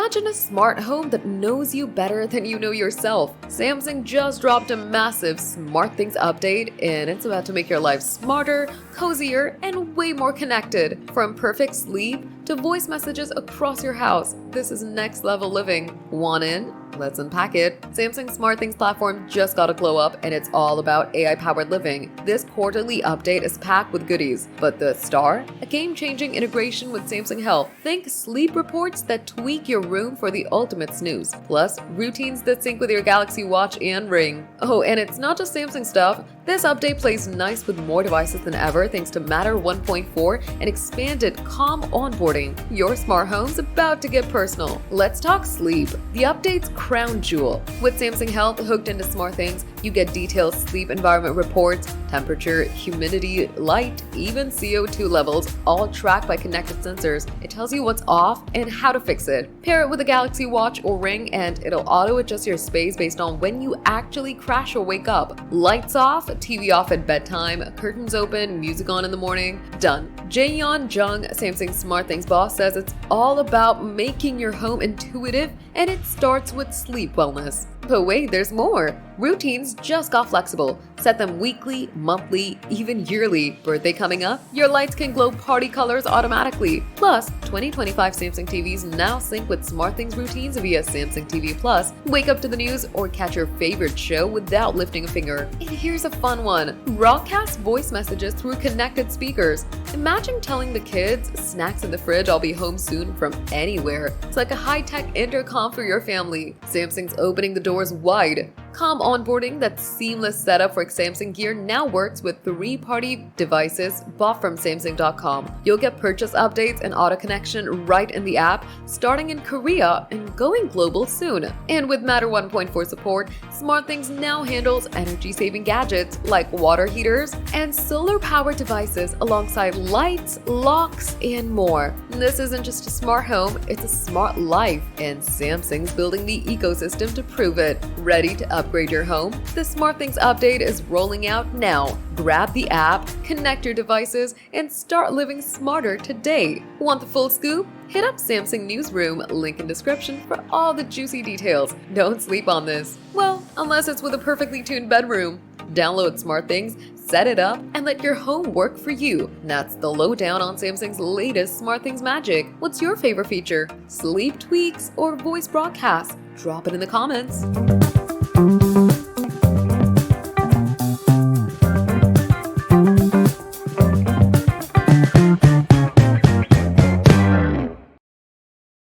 Imagine a smart home that knows you better than you know yourself. Samsung just dropped a massive SmartThings update, and it's about to make your life smarter, cozier, and way more connected. From perfect sleep to voice messages across your house, this is next level living. Want in? Let's unpack it. Samsung's SmartThings platform just got a glow up, and it's all about AI-powered living. This quarterly update is packed with goodies, but the star? A game-changing integration with Samsung Health. Think sleep reports that tweak your room for the ultimate snooze. Plus, routines that sync with your Galaxy Watch and Ring. Oh, and it's not just Samsung stuff. This update plays nice with more devices than ever thanks to Matter 1.4 and expanded calm onboarding. Your smart home's about to get personal. Let's talk sleep. The update's crown jewel. With Samsung Health hooked into SmartThings, you get detailed sleep environment reports, temperature, humidity, light, even CO2 levels, all tracked by connected sensors. It tells you what's off and how to fix it. Pair it with a Galaxy Watch or Ring and it'll auto-adjust your space based on when you actually crash or wake up. Lights off, TV off at bedtime, curtains open, music on in the morning. Done. Jaeyeon Jung, Samsung's SmartThings boss, says it's all about making your home intuitive, and it starts with sleep wellness. But wait, there's more. Routines just got flexible. Set them weekly, monthly, even yearly. Birthday coming up? Your lights can glow party colors automatically. Plus, 2025 Samsung TVs now sync with SmartThings routines via Samsung TV Plus. Wake up to the news or catch your favorite show without lifting a finger. And here's a fun one. Broadcast voice messages through connected speakers. Imagine telling the kids, snacks in the fridge, I'll be home soon from anywhere. It's like a high-tech intercom for your family. Samsung's opening the doors wide. Calm onboarding, that seamless setup for Samsung Gear now works with three-party devices bought from Samsung.com. You'll get purchase updates and auto connection right in the app, starting in Korea and going global soon. And with Matter 1.4 support, SmartThings now handles energy-saving gadgets like water heaters and solar-powered devices alongside lights, locks, and more. This isn't just a smart home, it's a smart life, and Samsung's building the ecosystem to prove it. Ready to upgrade your home? The SmartThings update is rolling out now. Grab the app, connect your devices, and start living smarter today. Want the full scoop? Hit up Samsung Newsroom, link in description for all the juicy details. Don't sleep on this. Well, unless it's with a perfectly tuned bedroom. Download SmartThings, set it up, and let your home work for you. That's the lowdown on Samsung's latest SmartThings magic. What's your favorite feature? Sleep tweaks or voice broadcasts? Drop it in the comments.